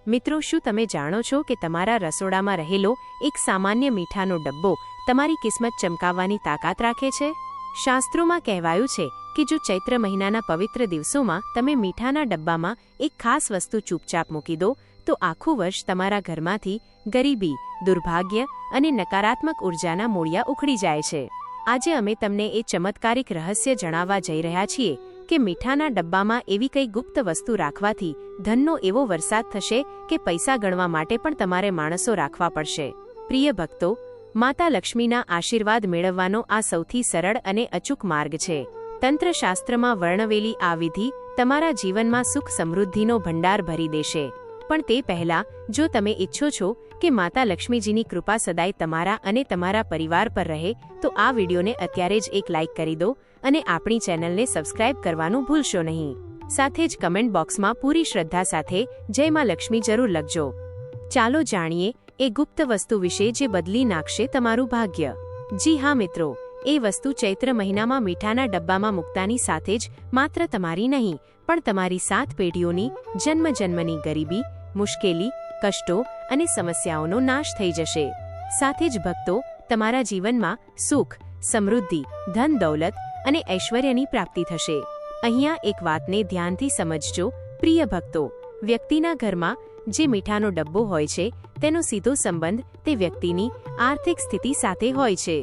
મિત્રો, શું તમે જાણો છો કે તમારા રસોડામાં રહેલો એક સામાન્ય મીઠાનો ડબ્બો તમારી કિસ્મત ચમકાવવાની તાકાત રાખે છે? શાસ્ત્રોમાં કહેવાયું છે કે જો ચૈત્ર મહિનાના પવિત્ર દિવસોમાં તમે મીઠાના ડબ્બામાં એક ખાસ વસ્તુ ચૂપચાપ મૂકી દો તો આખું વર્ષ તમારા ઘરમાંથી ગરીબી, દુર્ભાગ્ય અને નકારાત્મક ઉર્જાના મૂળિયા ઉખડી જાય છે. આજે અમે તમને એ ચમત્કારિક રહસ્ય જણાવવા જઈ રહ્યા છીએ કે મીઠાના ડબ્બામાં એવી કઈ ગુપ્ત વસ્તુ રાખવાથી ધનનો એવો વરસાદ થશે કે પૈસા ગણવા માટે પણ તમારે માણસો રાખવા પડશે. પ્રિય ભક્તો, માતા લક્ષ્મીના આશીર્વાદ મેળવવાનો આ સૌથી સરળ અને અચૂક માર્ગ છે. તંત્રશાસ્ત્રમાં વર્ણવેલી આ વિધિ તમારા જીવનમાં સુખ સમૃદ્ધિનો ભંડાર ભરી દેશે. પણ તે પહેલાં, જો તમે ઈચ્છો છો કે માતા લક્ષ્મીજીની કૃપા સદાય તમારા અને તમારા પરિવાર પર રહે, તો આ વિડીયોને અત્યારે જ એક લાઇક કરી દો અને આપણી ચેનલને સબસ્ક્રાઇબ કરવાનું ભૂલશો નહીં. સાથે જ કમેન્ટ બોક્સમાં પૂરી શ્રદ્ધા સાથે જય માં લક્ષ્મી જરૂર લખજો. ચાલો જાણીએ એ ગુપ્ત વસ્તુ વિશે જે બદલી નાખશે તમારું ભાગ્ય. જી હા મિત્રો, એ વસ્તુ ચૈત્ર મહિનામાં મીઠાના ડબ્બામાં મૂકતાની સાથે જ માત્ર તમારી નહીં પણ તમારી 7 પેઢીઓની જન્મજન્મની ગરીબી, મુશ્કેલી, કષ્ટો અને સમસ્યાઓનો નાશ થઈ જશે. સાથે જ ભક્તો, તમારા જીવનમાં સુખ, સમૃદ્ધિ, ધન દૌલત અને ઐશ્વર્યની પ્રાપ્તિ થશે. અહીંયા એક વાતને ધ્યાનથી સમજજો પ્રિય ભક્તો. વ્યક્તિના ઘરમાં જે મીઠાનો ડબ્બો હોય છે તેનો સીધો સંબંધ તે વ્યક્તિની આર્થિક સ્થિતિ સાથે હોય છે.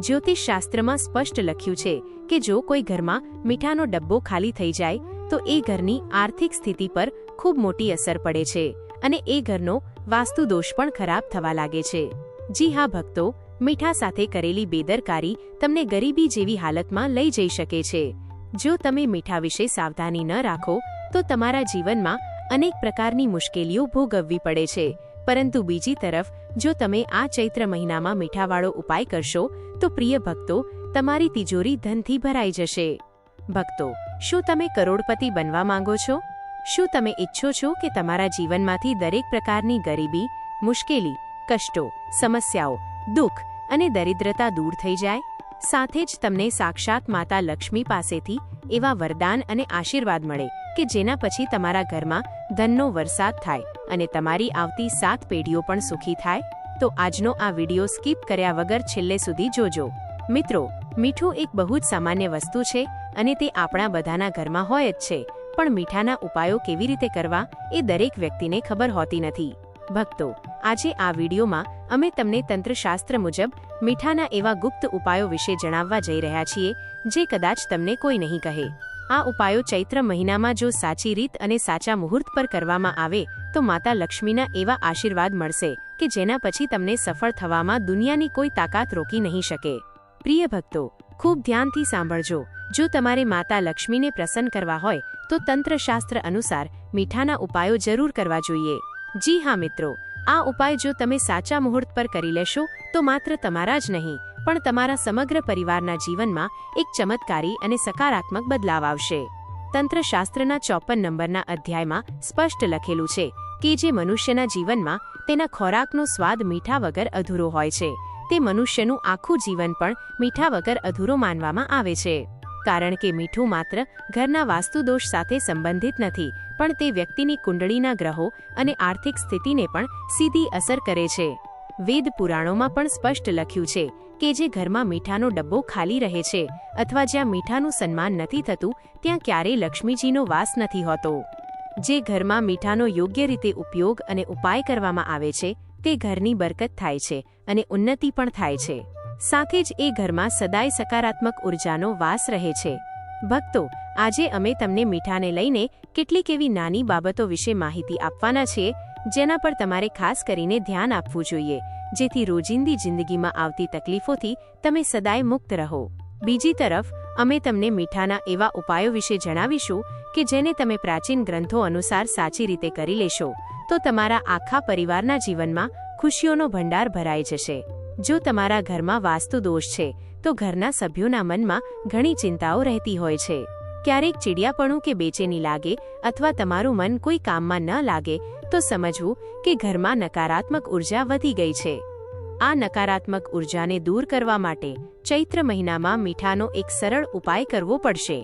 જ્યોતિષ શાસ્ત્રમાં સ્પષ્ટ લખ્યું છે કે જો કોઈ ઘરમાં મીઠાનો ડબ્બો ખાલી થઈ જાય તો એ ઘરની આર્થિક સ્થિતિ પર ખૂબ મોટી અસર પડે છે અને એ ઘરનો વાસ્તુ દોષ પણ ખરાબ થવા લાગે છે. જી હા ભક્તો, મીઠા સાથે કરેલી બેદરકારી તમને ગરીબી જેવી હાલતમાં લઈ જઈ શકે છે. જો તમે મીઠા વિશે સાવધાની ન રાખો તો તમારા જીવનમાં અનેક પ્રકારની મુશ્કેલીઓ ભોગવવી પડે છે. પરંતુ બીજી તરફ, જો તમે આ ચૈત્ર મહિનામાં મીઠાવાળો ઉપાય કરશો તો પ્રિય ભક્તો, તમારી તિજોરી ધનથી ભરાઈ જશે. ભક્તો, શું તમે કરોડપતિ બનવા માંગો છો? શું તમે ઈચ્છો છો કે તમારા જીવનમાંથી દરેક પ્રકારની ગરીબી, મુશ્કેલી, કષ્ટો, સમસ્યાઓ, દુઃખ અને દરિદ્રતા દૂર થઈ જાય? સાથે જ તમને સાક્ષાત માતા લક્ષ્મી પાસેથી એવા વરદાન અને આશીર્વાદ મળે કે જેના પછી તમારા ઘરમાં ધનનો વરસાદ થાય અને તમારી આવતી 7 પેઢીઓ પણ સુખી થાય? તો આજનો આ વિડીયો સ્કીપ કર્યા વગર છેલ્લે સુધી જોજો. મિત્રો, મીઠું એક બહુ જ સામાન્ય વસ્તુ છે અને તે આપણા બધાના ઘરમાં હોય જ છે. પણ મીઠાના ઉપાયો કેવી રીતે કરવા એ દરેક વ્યક્તિને ખબર હોતી નથી. ભક્તો, આજે આ વિડીયોમાં અમે તમને તંત્રશાસ્ત્ર મુજબ મીઠાના એવા ગુપ્ત ઉપાયો વિશે જણાવવા જઈ રહ્યા છીએ જે કદાચ તમને કોઈ નહીં કહે. આ ઉપાયો ચૈત્ર મહિનામાં જો સાચી રીત અને સાચા મુહૂર્ત પર કરવામાં આવે તો માતા લક્ષ્મીના એવા આશીર્વાદ મળશે કે જેના પછી તમને સફળ થવામાં દુનિયાની કોઈ તાકાત રોકી નહીં શકે. પ્રિય ભક્તો, ખૂબ ધ્યાનથી સાંભળજો. જો તમારે માતા લક્ષ્મીને પ્રસન્ન કરવા હોય તો તંત્રશાસ્ત્ર અનુસાર મીઠાના ઉપાયો જરૂર કરવા જોઈએ. જી હા મિત્રો, આ ઉપાય જો તમે સાચા મુહૂર્ત પર કરી લેશો તો માત્ર તમારા જ નહીં પણ તમારા સમગ્ર પરિવારના જીવનમાં એક ચમત્કારી અને સકારાત્મક બદલાવ આવશે. તંત્રશાસ્ત્રના 54 નંબરના અધ્યાયમાં સ્પષ્ટ લખેલું છે કે જે મનુષ્યના જીવનમાં તેના ખોરાકનો સ્વાદ મીઠા વગર અધૂરો હોય છે, તે મનુષ્યનું આખું જીવન પણ મીઠા વગર અધૂરો માનવામાં આવે છે. કારણ કે મીઠું માત્ર ઘરના વાસ્તુદોષ સાથે સંબંધિત નથી પણ તે વ્યક્તિની કુંડળીના ગ્રહો અને આર્થિક સ્થિતિને પણ સીધી અસર કરે છે. વેદ પુરાણોમાં પણ સ્પષ્ટ લખ્યું છે કે જે ઘરમાં મીઠાનો ડબ્બો ખાલી રહે છે અથવા જ્યાં મીઠાનું સન્માન નથી થતું ત્યાં ક્યારેય લક્ષ્મીજીનો વાસ નથી હોતો. જે ઘરમાં મીઠાનો યોગ્ય રીતે ઉપયોગ અને ઉપાય કરવામાં આવે છે તે ઘરની બરકત થાય છે અને ઉન્નતિ પણ થાય છે. સાથે જ એ ઘરમાં સદાય સકારાત્મક ઉર્જાનો વાસ રહે છે. ભક્તો, આજે અમે તમને મીઠાને લઈને કેટલીક એવી નાની બાબતો વિશે માહિતી આપવાના છીએ જેના પર તમારે ખાસ કરીને ધ્યાન આપવું જોઈએ જેથી રોજિંદી જિંદગીમાં આવતી તકલીફોથી તમે સદાય મુક્ત રહો. બીજી તરફ, અમે તમને મીઠાના એવા ઉપાયો વિશે જણાવીશું કે જેને તમે પ્રાચીન ગ્રંથો અનુસાર સાચી રીતે કરી લેશો તો તમારા આખા પરિવારના જીવનમાં ખુશીઓનો ભંડાર ભરાઈ જશે. જો તમારા ઘરમાં વાસ્તુ દોષ છે તો ઘરના સભ્યોના મનમાં ઘણી ચિંતાઓ રહેતી હોય છે. ક્યારેક ચીડિયાપણું કે બેચેની લાગે અથવા તમારું મન કોઈ કામમાં ન લાગે તો સમજવું કે ઘરમાં નકારાત્મક ઉર્જા વધી ગઈ છે. આ નકારાત્મક ઉર્જાને દૂર કરવા માટે ચૈત્ર મહિનામાં મીઠાનો એક સરળ ઉપાય કરવો પડશે.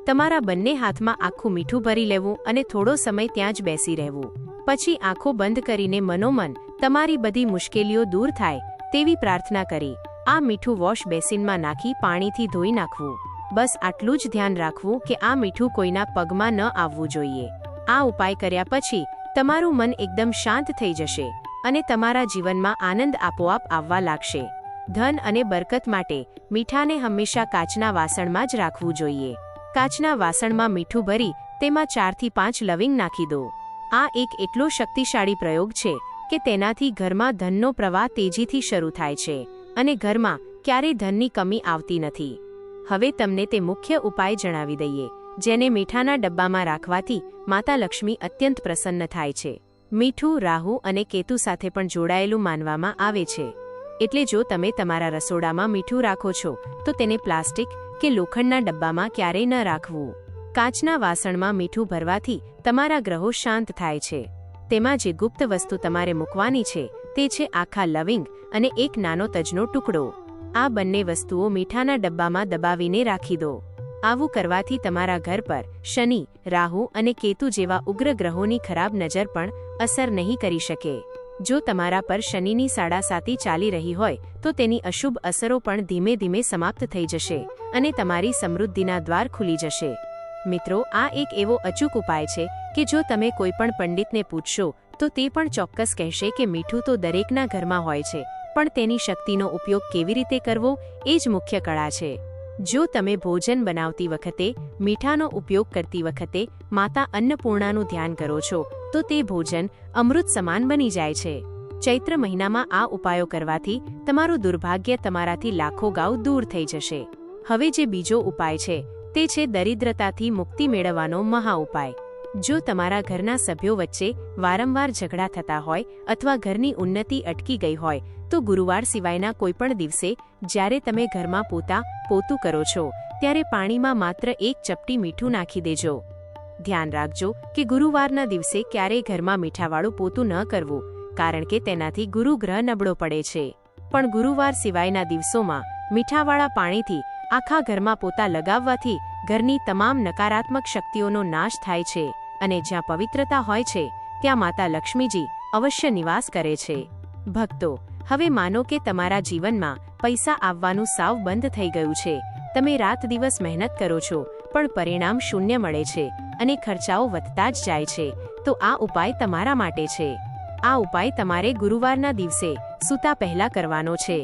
તમારા બંને હાથમાં આખું મીઠું ભરી લેવું અને થોડો સમય ત્યાં જ બેસી રહેવું. પછી આંખો બંધ કરીને મનોમન તમારી બધી મુશ્કેલીઓ દૂર થાય તેવી પ્રાર્થના કરી આ મીઠું વોશ બેસિનમાં નાખી પાણીથી ધોઈ નાખવું. બસ આટલું જ ધ્યાન રાખવું કે આ મીઠું કોઈના પગમાં ન આવવું જોઈએ. આ ઉપાય કર્યા પછી તમારું મન એકદમ શાંત થઈ જશે અને તમારા જીવનમાં આનંદ આપોઆપ આવવા લાગશે. ધન અને બરકત માટે મીઠાને હંમેશા કાચના વાસણમાં જ રાખવું જોઈએ. કાચના વાસણમાં મીઠું ભરી તેમાં 4 થી 5 લવિંગ નાખી દો. આ એક એટલો શક્તિશાળી પ્રયોગ છે કે તેનાથી ઘરમાં ધનનો પ્રવાહ તેજીથી શરૂ થાય છે અને ઘરમાં ક્યારેય ધનની કમી આવતી નથી. હવે તમને તે મુખ્ય ઉપાય જણાવી દઈએ જેને મીઠાના ડબ્બામાં રાખવાથી માતા લક્ષ્મી અત્યંત પ્રસન્ન થાય છે. મીઠું રાહુ અને કેતુ સાથે પણ જોડાયેલું માનવામાં આવે છે. એટલે જો તમે તમારા રસોડામાં મીઠું રાખો છો તો તેને પ્લાસ્ટિક કે લોખંડના ડબ્બામાં ક્યારેય ન રાખવું. કાચના વાસણમાં મીઠું ભરવાથી તમારા ગ્રહો શાંત થાય છે. તેમાં જે ગુપ્ત વસ્તુ તમારે મૂકવાની છે તે છે આખા લવિંગ અને એક નાનો તજનો ટુકડો. આ બંને વસ્તુઓ મીઠાના ડબ્બામાં દબાવીને રાખી દો. આવું કરવાથી તમારા ઘર પર શનિ, રાહુ અને કેતુ જેવા ઉગ્ર ગ્રહોની ખરાબ નજર પણ અસર નહીં કરી શકે. જો તમારા પર શનિની સાડાસાતી ચાલી રહી હોય તો તેની અશુભ અસરો પણ ધીમે ધીમે સમાપ્ત થઈ જશે અને તમારી સમૃદ્ધિના દ્વાર ખુલી જશે. મિત્રો, આ એક એવો અચૂક ઉપાય છે કે જો તમે કોઈ પણ પંડિતને પૂછશો તો તે પણ ચોક્કસ કહેશે કે મીઠું તો દરેકના ઘરમાં હોય છે, પણ તેની શક્તિનો ઉપયોગ કેવી રીતે કરવો એ જ મુખ્ય કળા છે. જો તમે ભોજન બનાવતી વખતે મીઠાનો ઉપયોગ કરતી વખતે માતા અન્નપૂર્ણાનું ધ્યાન કરો છો તો તે ભોજન અમૃત સમાન બની જાય છે. ચૈત્ર મહિનામાં આ ઉપાયો કરવાથી તમારું દુર્ભાગ્ય તમારાથી લાખો ગાઉ દૂર થઈ જશે. હવે જે બીજો ઉપાય છે તે છે દરિદ્રતાથી મુક્તિ મેળવવાનો મહા ઉપાય. જો તમારા ઘરના સભ્યો વચ્ચે વારંવાર ઝઘડા થતા હોય અથવા ઘરની ઉન્નતિ અટકી ગઈ હોય તો ગુરુવાર સિવાયના કોઈપણ દિવસે જ્યારે તમે ઘરમાં પોતું કરો છો ત્યારે પાણીમાં માત્ર 1 ચપટી મીઠું નાખી દેજો. ધ્યાન રાખજો કે ગુરુવારના દિવસે ક્યારેય ઘરમાં મીઠાવાળું પોતું ન કરવું, કારણ કે તેનાથી ગુરુગ્રહ નબળો પડે છે. પણ ગુરુવાર સિવાયના દિવસોમાં મીઠાવાળા પાણીથી આખા ઘરમાં પોતા લગાવવાથી ઘરની તમામ નકારાત્મક શક્તિઓનો નાશ થાય છે અને જ્યાં પવિત્રતા હોય છે ત્યાં માતા લક્ષ્મીજી અવશ્ય નિવાસ કરે છે. ભક્તો, હવે માનો કે તમારા જીવનમાં પૈસા આવવાનું સાવ બંધ થઈ ગયું છે. તમે રાત દિવસ મહેનત કરો છો પણ પરિણામ શૂન્ય મળે છે અને ખર્ચાઓ વધતા જ જાય છે. તો આ ઉપાય તમારા માટે છે. આ ઉપાય તમારે ગુરુવારના દિવસે સૂતા પહેલા કરવાનો છે.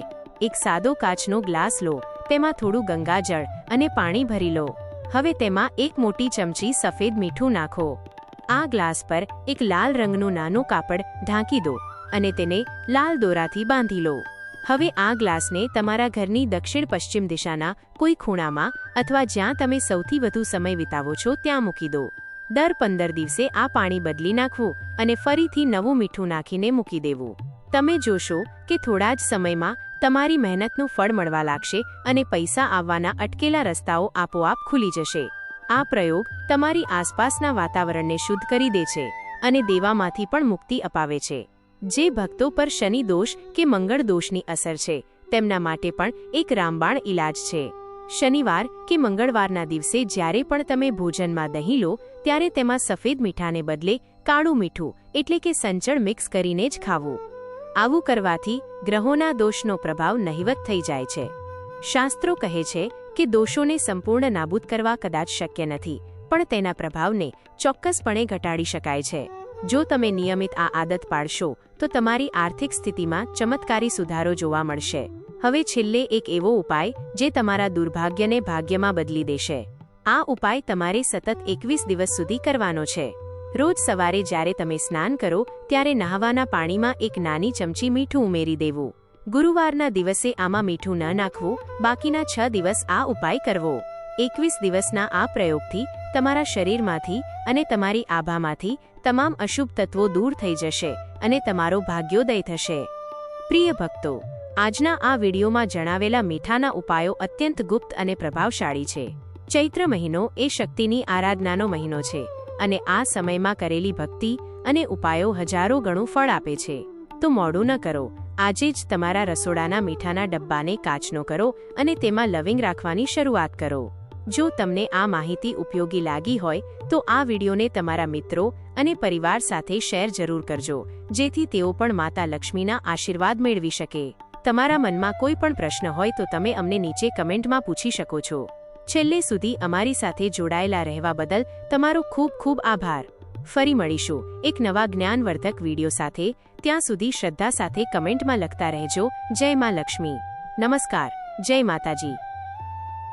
એક સાદો કાચનો ગ્લાસ લો, તેમાં થોડું ગંગાજળ અને પાણી ભરી લો. હવે તેમાં 1 મોટી ચમચી સફેદ મીઠું નાખો. આ ગ્લાસ પર એક લાલ રંગનું નાનું કાપડ ઢાંકી દો અને તેને લાલ દોરાથી બાંધી લો. હવે આ ગ્લાસને તમારા ઘરની દક્ષિણ પશ્ચિમ દિશાના કોઈ ખૂણામાં અથવા જ્યાં તમે સૌથી વધુ સમય વિતાવો છો ત્યાં મૂકી દો. દર 15 દિવસે આ પાણી બદલી નાખવું અને ફરીથી નવું મીઠું નાખીને મૂકી દેવું. તમે જોશો કે થોડા જ સમયમાં તમારી મહેનતનું ફળ મળવા લાગશે અને પૈસા આવવાના અટકેલા રસ્તાઓ આપોઆપ ખુલી જશે. આ પ્રયોગ તમારી આસપાસના વાતાવરણને શુદ્ધ કરી દે છે અને દેવામાંથી પણ મુક્તિ અપાવે છે. જે ભક્તો પર શનિ દોષ કે મંગળ દોષની અસર છે તેમના માટે પણ એક રામબાણ ઇલાજ છે. શનિવાર કે મંગળવારના દિવસે જ્યારે પણ તમે ભોજનમાં દહીં લો ત્યારે તેમાં સફેદ મીઠાને બદલે કાળું મીઠું એટલે કે સંચળ મિક્સ કરીને જ ખાવું. આવું કરવાથી ગ્રહોના દોષનો પ્રભાવ નહિવત થઈ જાય છે. શાસ્ત્રો કહે છે કે દોષોને સંપૂર્ણ નાબૂદ કરવા કદાચ શક્ય નથી, પણ તેના પ્રભાવને ચોક્કસપણે ઘટાડી શકાય છે. જો તમે નિયમિત આ આદત પાડશો તો તમારી આર્થિક સ્થિતિમાં ચમત્કારી સુધારો જોવા મળશે. હવે છેલ્લે એક એવો ઉપાય જે તમારા દુર્ભાગ્યને ભાગ્યમાં બદલી દેશે. આ ઉપાય તમારે સતત 21 દિવસ સુધી કરવાનો છે. રોજ સવારે જ્યારે તમે સ્નાન કરો ત્યારે નહાવાના પાણીમાં 1 નાની ચમચી મીઠું ઉમેરી દેવું. ગુરુવારના દિવસે આમાં મીઠું ન નાખવું, બાકીના 6 દિવસ આ ઉપાય કરવો. 21 દિવસના આ પ્રયોગથી તમારા શરીરમાંથી અને તમારી આભામાંથી તમામ અશુભ તત્વો દૂર થઈ જશે અને તમારો ભાગ્યોદય થશે. પ્રિય ભક્તો, આજના આ વિડીયોમાં જણાવેલા મીઠાના ઉપાયો અત્યંત ગુપ્ત અને પ્રભાવશાળી છે. ચૈત્ર મહિનો એ શક્તિની આરાધનાનો મહિનો છે અને આ સમયમાં કરેલી ભક્તિ અને ઉપાયો હજારો ગણું ફળ આપે છે. તો મોડું ન કરો, આજે જ તમારા રસોડાના મીઠાના ડબ્બાને કાચનો કરો અને તેમાં લવિંગ રાખવાની શરૂઆત કરો. જો તમને આ માહિતી ઉપયોગી લાગી હોય તો આ વિડીયોને તમારા મિત્રો અને પરિવાર સાથે શેર જરૂર કરજો, જેથી તેઓ પણ માતા લક્ષ્મીના આશીર્વાદ મેળવી શકે. તમારા મનમાં કોઈ પણ પ્રશ્ન હોય તો તમે અમને નીચે કમેન્ટમાં પૂછી શકો છો. છેલ્લે સુધી અમારી સાથે જોડાયેલા રહેવા બદલ તમારો ખૂબ ખૂબ આભાર. ફરી મળીશું એક નવા જ્ઞાનવર્ધક વિડીયો સાથે. ત્યાં સુધી શ્રદ્ધા સાથે કમેન્ટમાં લખતા રહેજો. જય માં લક્ષ્મી. નમસ્કાર. જય માતાજી.